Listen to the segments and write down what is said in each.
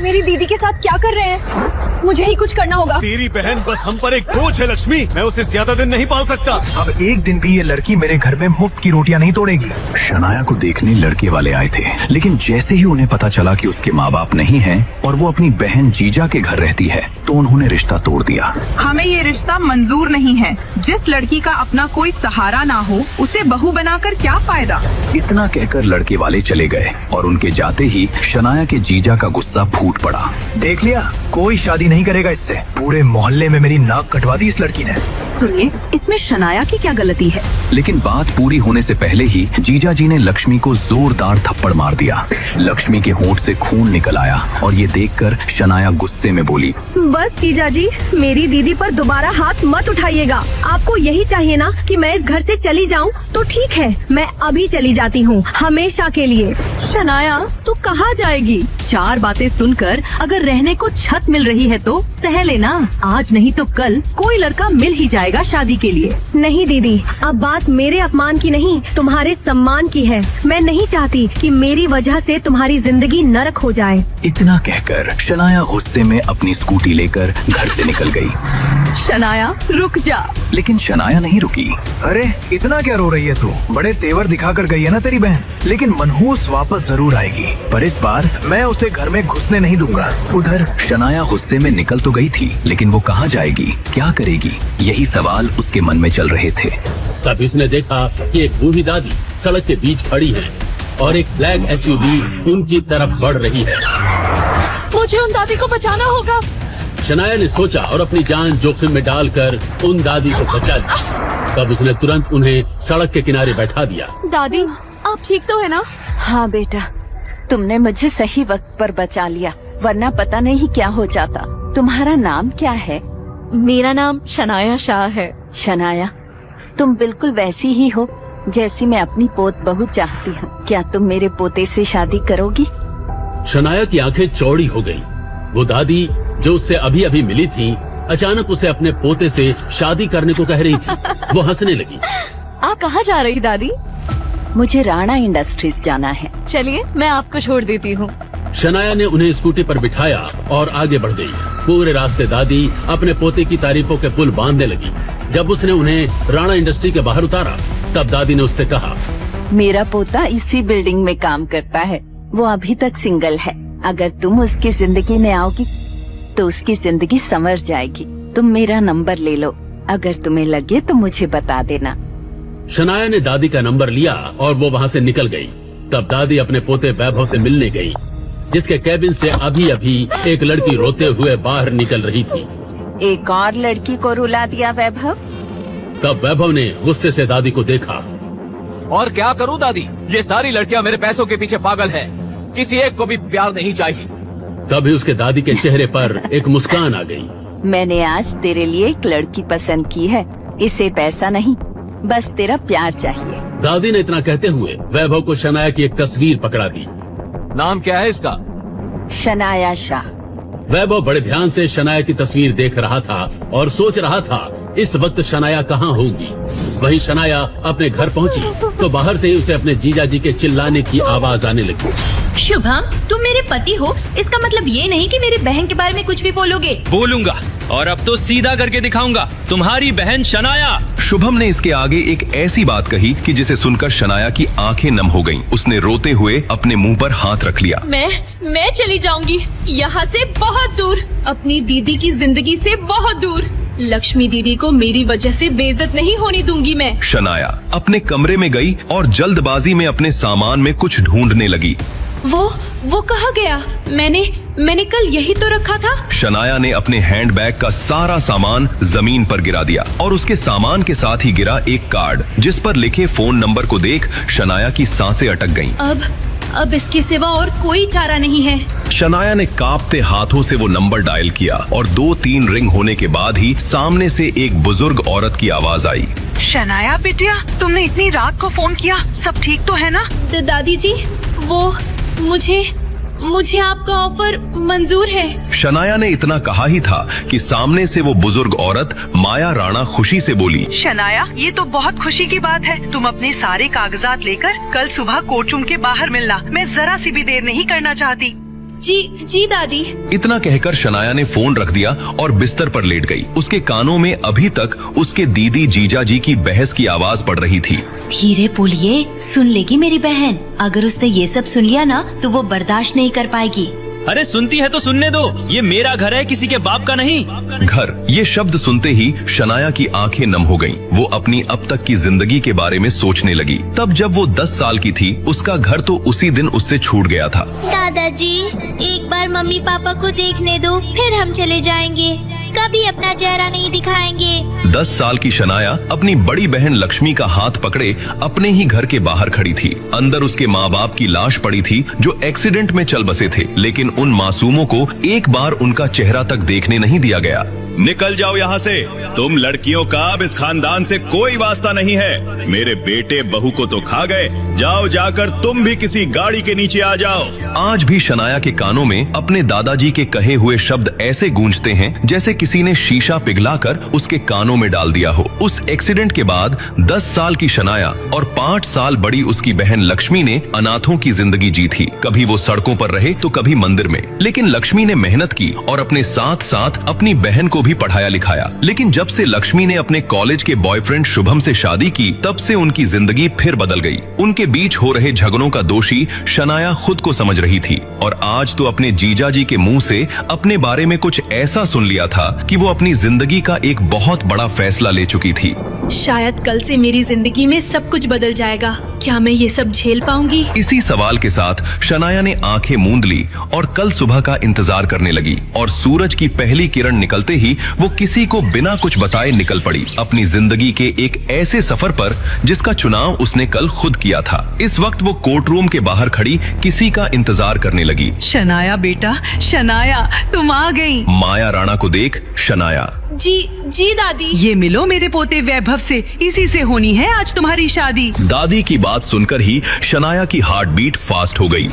मेरी दीदी के साथ क्या कर रहे हैं? मुझे ही कुछ करना होगा। तेरी बहन बस हम पर एक बोझ है लक्ष्मी, मैं उसे ज्यादा दिन नहीं पाल सकता। अब एक दिन भी ये लड़की मेरे घर में मुफ्त की रोटियां नहीं तोड़ेगी। शनाया को देखने लड़के वाले आए थे, लेकिन जैसे ही उन्हें पता चला कि उसके माँ बाप नहीं हैं और वो अपनी बहन जीजा के घर रहती है, तो उन्होंने रिश्ता तोड़ दिया। हमें ये रिश्ता मंजूर नहीं है। जिस लड़की का अपना कोई सहारा ना हो, उसे बहू बनाकर क्या फायदा। इतना कहकर लड़के वाले चले गए और उनके जाते ही शनाया के जीजा का गुस्सा फूट पड़ा। देख लिया, कोई शादी नहीं करेगा इससे। पूरे मोहल्ले में मेरी नाक कटवा दी इस लड़की ने। सुनिए, इसमें शनाया की क्या गलती है? लेकिन बात पूरी होने से पहले ही जीजा जी ने लक्ष्मी को जोरदार थप्पड़ मार दिया। लक्ष्मी के होंठ से खून निकल आया और ये देखकर शनाया गुस्से में बोली, बस जीजा जी, मेरी दीदी पर दोबारा हाथ मत उठाइएगा। आपको यही चाहिए ना कि मैं इस घर से चली जाऊं? तो ठीक है, मैं अभी चली जाती हूँ, हमेशा के लिए। शनाया, तू कहाँ जाएगी? 4 बातें सुनकर अगर रहने को छत मिल रही है तो सह लेना। आज नहीं तो कल कोई लड़का मिल ही जाएगा शादी के लिए। नहीं दीदी, अब बात मेरे अपमान की नहीं, तुम्हारे सम्मान की है। मैं नहीं चाहती कि मेरी वजह से तुम्हारी जिंदगी नरक हो जाए। इतना कहकर शनाया गुस्से में अपनी स्कूटी लेकर घर से निकल गई। शनाया, रुक जा। लेकिन शनाया नहीं रुकी। अरे इतना क्या रो रही है तू? बड़े तेवर दिखा कर गई है ना तेरी बहन, लेकिन मनहूस वापस जरूर आएगी। पर इस बार मैं उसे घर में घुसने नहीं दूंगा। उधर शनाया गुस्से में निकल तो गई थी, लेकिन वो कहाँ जाएगी, क्या करेगी, यही सवाल उसके मन में चल रहे थे। तभी उसने देखा कि एक बूढ़ी दादी सड़क के बीच खड़ी है और एक ब्लैक एसयूवी उनकी तरफ बढ़ रही है। मुझे उन दादी को बचाना होगा। शनाया ने सोचा और अपनी जान जोखिम में डालकर उन दादी को बचा लिया। तब उसने तुरंत उन्हें सड़क के किनारे बैठा दिया। दादी, आप ठीक तो है ना? हाँ बेटा, तुमने मुझे सही वक्त पर बचा लिया, वरना पता नहीं क्या हो जाता। तुम्हारा नाम क्या है? मेरा नाम शनाया शाह है। शनाया, तुम बिल्कुल वैसी ही हो जैसी मैं अपनी पोत बहू चाहती हूँ। क्या तुम मेरे पोते से शादी करोगी? शनाया की आंखें चौड़ी हो गईं। वो दादी जो उससे अभी अभी मिली थी, अचानक उसे अपने पोते से शादी करने को कह रही थी। वो हंसने लगी। आप कहाँ जा रही दादी? मुझे राणा इंडस्ट्रीज जाना है। चलिए, मैं आपको छोड़ देती हूँ। शनाया ने उन्हें स्कूटी पर बिठाया और आगे बढ़ गई। पूरे रास्ते दादी अपने पोते की तारीफों के पुल बांधने लगी। जब उसने उन्हें राणा इंडस्ट्री के बाहर उतारा, तब दादी ने उससे कहा, मेरा पोता इसी बिल्डिंग में काम करता है। वो अभी तक सिंगल है। अगर तुम उसकी जिंदगी में आओगी तो उसकी जिंदगी संवर जाएगी। तुम मेरा नंबर ले लो, अगर तुम्हें लगे तो मुझे बता देना। शनाया ने दादी का नंबर लिया और वो वहाँ से निकल गई। तब दादी अपने पोते वैभव से मिलने गई, जिसके कैबिन से अभी अभी एक लड़की रोते हुए बाहर निकल रही थी। एक और लड़की को रुला दिया वैभव? तब वैभव ने गुस्से से दादी को देखा। और क्या करूं दादी, ये सारी लड़कियां मेरे पैसों के पीछे पागल है। किसी एक को भी प्यार नहीं चाहिए। तभी उसके दादी के चेहरे पर एक मुस्कान आ गई। मैंने आज तेरे लिए एक लड़की पसंद की है। इसे पैसा नहीं, बस तेरा प्यार चाहिए। दादी ने इतना कहते हुए वैभव को शनाया की एक तस्वीर पकड़ा दी। नाम क्या है इसका? शनाया शाह। वैभव बड़े ध्यान से शनाया की तस्वीर देख रहा था और सोच रहा था इस वक्त शनाया कहाँ होगी। वहीं शनाया अपने घर पहुंची तो बाहर से ही उसे अपने जीजा जी के चिल्लाने की आवाज आने लगी। शुभम, तुम मेरे पति हो, इसका मतलब ये नहीं कि मेरी बहन के बारे में कुछ भी बोलोगे। बोलूंगा, और अब तो सीधा करके दिखाऊंगा। तुम्हारी बहन शनाया। शुभम ने इसके आगे एक ऐसी बात कही कि जिसे सुनकर शनाया की आंखें नम हो गईं। उसने रोते हुए अपने मुंह पर हाथ रख लिया। मैं चली जाऊंगी यहाँ से बहुत दूर, अपनी दीदी की जिंदगी से बहुत दूर। लक्ष्मी दीदी को मेरी वजह से बेइज्जत नहीं होने दूंगी मैं। शनाया अपने कमरे में गई और जल्दबाजी में अपने सामान में कुछ ढूंढने लगी। वो कहाँ गया? मैंने कल यही तो रखा था। शनाया ने अपने हैंडबैग का सारा सामान जमीन पर गिरा दिया और उसके सामान के साथ ही गिरा एक कार्ड, जिस पर लिखे फोन नंबर को देख शनाया की सांसें अटक गईं। अब इसके सिवा और कोई चारा नहीं है। शनाया ने कांपते हाथों से वो नंबर डायल किया और 2-3 रिंग होने के बाद ही सामने से एक बुजुर्ग औरत की आवाज आई। शनाया बिटिया, तुमने इतनी रात को फोन किया, सब ठीक तो है ना? दादी जी, वो मुझे आपका ऑफर मंजूर है। शनाया ने इतना कहा ही था कि सामने से वो बुजुर्ग औरत माया राणा खुशी से बोली, शनाया, ये तो बहुत खुशी की बात है। तुम अपने सारे कागजात लेकर कल सुबह कोर्ट रूम के बाहर मिलना। मैं जरा सी भी देर नहीं करना चाहती। जी दादी। इतना कहकर शनाया ने फोन रख दिया और बिस्तर पर लेट गई। उसके कानों में अभी तक उसके दीदी जीजा जी की बहस की आवाज पड़ रही थी। धीरे बोलिए, सुन लेगी मेरी बहन। अगर उसने ये सब सुन लिया ना तो वो बर्दाश्त नहीं कर पाएगी। अरे सुनती है तो सुनने दो, ये मेरा घर है, किसी के बाप का नहीं। घर, ये शब्द सुनते ही शनाया की आंखें नम हो गईं। वो अपनी अब तक की जिंदगी के बारे में सोचने लगी। तब जब वो 10 साल की थी, उसका घर तो उसी दिन उससे छूट गया था। दादाजी, एक बार मम्मी पापा को देखने दो, फिर हम चले जाएंगे। कभी अपना चेहरा नहीं दिखाएंगे। 10 साल की शनाया अपनी बड़ी बहन लक्ष्मी का हाथ पकड़े अपने ही घर के बाहर खड़ी थी। अंदर उसके माँ बाप की लाश पड़ी थी जो एक्सीडेंट में चल बसे थे, लेकिन उन मासूमों को एक बार उनका चेहरा तक देखने नहीं दिया गया। निकल जाओ यहाँ से। तुम लड़कियों का अब इस खानदान से कोई वास्ता नहीं है। मेरे बेटे बहू को तो खा गए, जाओ जाकर तुम भी किसी गाड़ी के नीचे आ जाओ। आज भी शनाया के कानों में अपने दादाजी के कहे हुए शब्द ऐसे गूंजते हैं जैसे किसी ने शीशा पिघलाकर उसके कानों में डाल दिया हो। उस एक्सीडेंट के बाद 10 साल की शनाया और 5 साल बड़ी उसकी बहन लक्ष्मी ने अनाथों की जिंदगी जी थी। कभी वो सड़कों पर रहे तो कभी मंदिर में, लेकिन लक्ष्मी ने मेहनत की और अपने साथ साथ अपनी बहन को भी पढ़ाया लिखाया। लेकिन जब से लक्ष्मी ने अपने कॉलेज के बॉयफ्रेंड शुभम से शादी की, तब से उनकी जिंदगी फिर बदल गई। उनके बीच हो रहे झगड़ों का दोषी शनाया खुद को समझ रही थी और आज तो अपने जीजा जी के मुंह से अपने बारे में कुछ ऐसा सुन लिया था कि वो अपनी जिंदगी का एक बहुत बड़ा फैसला ले चुकी थी। शायद कल से मेरी जिंदगी में सब कुछ बदल जाएगा। क्या मैं ये सब झेल पाऊंगी? इसी सवाल के साथ शनाया ने आंखें मूंद ली और कल सुबह का इंतजार करने लगी। और सूरज की पहली किरण निकलते ही वो किसी को बिना कुछ बताए निकल पड़ी अपनी जिंदगी के एक ऐसे सफर पर जिसका चुनाव उसने कल खुद किया था। इस वक्त वो कोर्ट रूम के बाहर खड़ी किसी का इंतजार करने लगी। शनाया बेटा, शनाया तुम आ गई। माया राणा को देख शनाया, जी दादी। ये मिलो मेरे पोते वैभव से, इसी से होनी है आज तुम्हारी शादी। दादी की बात सुनकर ही शनाया की हार्ट बीट फास्ट हो गई।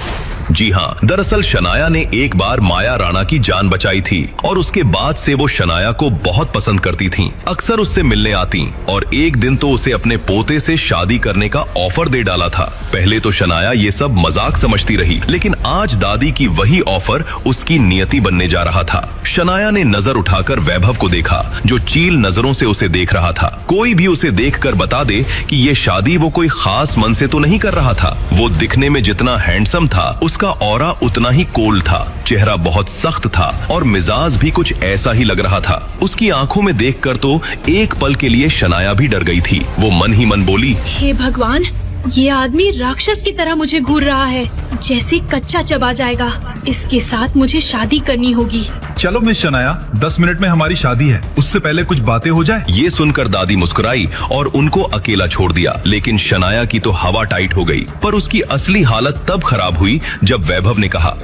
जी हाँ, दरअसल शनाया ने एक बार माया राणा की जान बचाई थी और उसके बाद से वो शनाया को बहुत पसंद करती थीं। अक्सर उससे मिलने आती और एक दिन तो उसे अपने पोते से शादी करने का ऑफर दे डाला था। पहले तो शनाया ये सब मजाक समझती रही, लेकिन आज दादी की वही ऑफर उसकी नियति बनने जा रहा था। शनाया ने नजर उठाकर वैभव को देखा जो चील नजरों से उसे देख रहा था। कोई भी उसे देखकर बता दे कि ये शादी वो कोई खास मन से तो नहीं कर रहा था। वो दिखने में जितना हैंडसम था, उसका ऑरा उतना ही कोल्ड था। चेहरा बहुत सख्त था और मिजाज भी कुछ ऐसा ही लग रहा था। उसकी आंखों में देखकर तो एक पल के लिए शनाया भी डर गई थी। वो मन ही मन बोली, हे भगवान, ये आदमी राक्षस की तरह मुझे घूर रहा है, जैसे कच्चा चबा जाएगा। इसके साथ मुझे शादी करनी होगी। चलो मिस शनाया, 10 मिनट में हमारी शादी है, उससे पहले कुछ बातें हो जाए। ये सुनकर दादी मुस्कुराई और उनको अकेला छोड़ दिया। लेकिन शनाया की तो हवा टाइट हो गई। पर उसकी असली हालत तब खराब हुई जब वैभव ने कहा,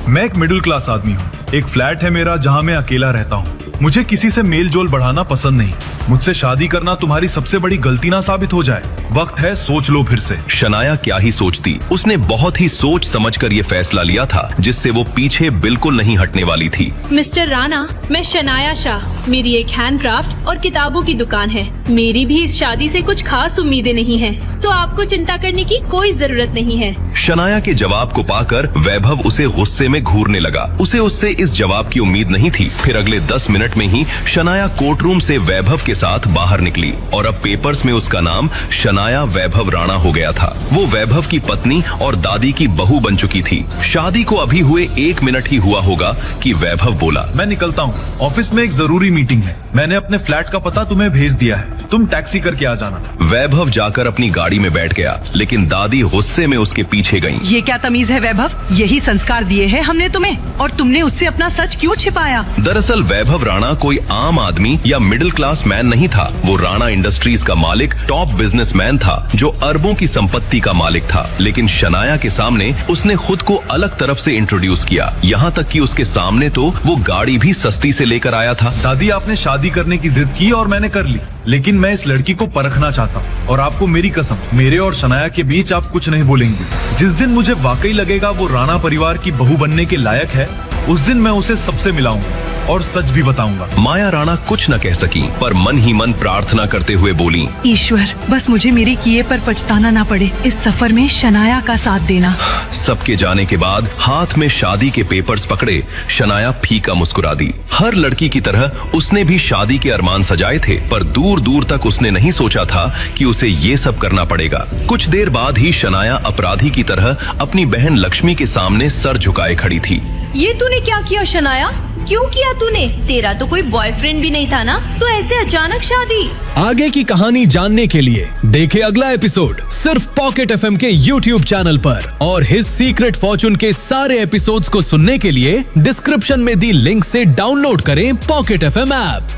मैं एक मिडिल क्लास आदमी हूँ। एक फ्लैट है मेरा जहाँ मैं अकेला रहता हूँ। मुझे किसी से मेल जोल बढ़ाना पसंद नहीं। मुझसे शादी करना तुम्हारी सबसे बड़ी गलती ना साबित हो जाए। वक्त है, सोच लो फिर से। शनाया क्या ही सोचती, उसने बहुत ही सोच समझकर ये फैसला लिया था जिससे वो पीछे बिल्कुल नहीं हटने वाली थी। मिस्टर राणा, मैं शनाया शाह। मेरी एक हैंडक्राफ्ट और किताबों की दुकान है। मेरी भी इस शादी से कुछ खास उम्मीदें नहीं है, तो आपको चिंता करने की कोई जरूरत नहीं है। शनाया के जवाब को पाकर वैभव उसे गुस्से में घूरने लगा। उसे उससे इस जवाब की उम्मीद नहीं थी। फिर अगले 10 मिनट में ही शनाया कोर्ट रूम से वैभव के साथ बाहर निकली और अब पेपर्स में उसका नाम शनाया वैभव राणा हो गया था। वो वैभव की पत्नी और दादी की बहू बन चुकी थी। शादी को अभी हुए 1 मिनट ही हुआ होगा कि वैभव बोला, मैं निकलता हूँ, ऑफिस में एक जरूरी मीटिंग है। मैंने अपने फ्लैट का पता तुम्हें भेज दिया है, तुम टैक्सी करके आ जाना। वैभव जाकर अपनी गाड़ी में बैठ गया, लेकिन दादी गुस्से में उसके पीछे गईं। ये क्या तमीज है वैभव? यही संस्कार दिए हैं हमने तुम्हें, और तुमने उससे अपना सच क्यों छिपाया? दरअसल वैभव राणा कोई आम आदमी या मिडिल क्लास मैन नहीं था। वो राणा इंडस्ट्रीज का मालिक, टॉप बिजनेसमैन था जो अरबों की संपत्ति का मालिक था। लेकिन शनाया के सामने उसने खुद को अलग तरफ से इंट्रोड्यूस किया। यहाँ तक कि उसके सामने तो वो गाड़ी भी सस्ती से लेकर आया था। दादी, आपने शादी करने की जिद की और मैंने कर ली, लेकिन मैं इस लड़की को परखना चाहता हूँ और आपको मेरी कसम, मेरे और शनाया के बीच आप कुछ नहीं बोलेंगे। जिस दिन मुझे वाकई लगेगा वो राणा परिवार की बहू बनने के लायक है, उस दिन मैं उसे सबसे मिलाऊंगा। और सच भी बताऊंगा। माया राणा कुछ न कह सकी, पर मन ही मन प्रार्थना करते हुए बोली, ईश्वर बस मुझे मेरे किए पर पछताना ना पड़े। इस सफर में शनाया का साथ देना। सबके जाने के बाद हाथ में शादी के पेपर्स पकड़े शनाया फीका मुस्कुरा दी। हर लड़की की तरह उसने भी शादी के अरमान सजाए थे, पर दूर दूर तक उसने नहीं सोचा था कि उसे ये सब करना पड़ेगा। कुछ देर बाद ही शनाया अपराधी की तरह अपनी बहन लक्ष्मी के सामने सर झुकाए खड़ी थी। ये तूने क्या किया शनाया? क्यों किया तूने? तेरा तो कोई बॉयफ्रेंड भी नहीं था ना, तो ऐसे अचानक शादी? आगे की कहानी जानने के लिए देखे अगला एपिसोड सिर्फ पॉकेट एफएम के YouTube चैनल पर, और हिज सीक्रेट फॉर्चून के सारे एपिसोड्स को सुनने के लिए डिस्क्रिप्शन में दी लिंक से डाउनलोड करें पॉकेट एफएम ऐप।